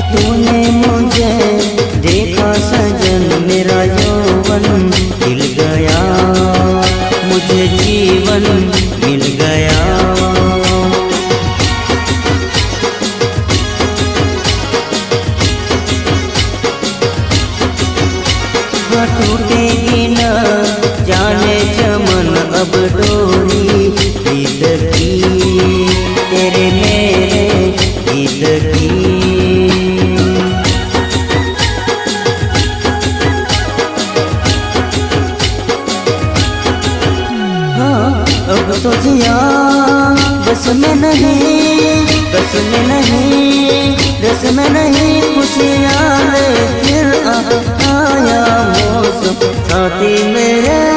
तूने मुझे देखा सजन, मेरा यौवन खिल गया, मुझे जीवन मिल गया। टूटेगी न जाने चमन अब डोरी प्रीत की, तेरे मेरे गीत की। अब तो जिया बस में नहीं, बस में नहीं, रस में नहीं, खुशियाँ ले फिर आया मौसम साथी मेरे।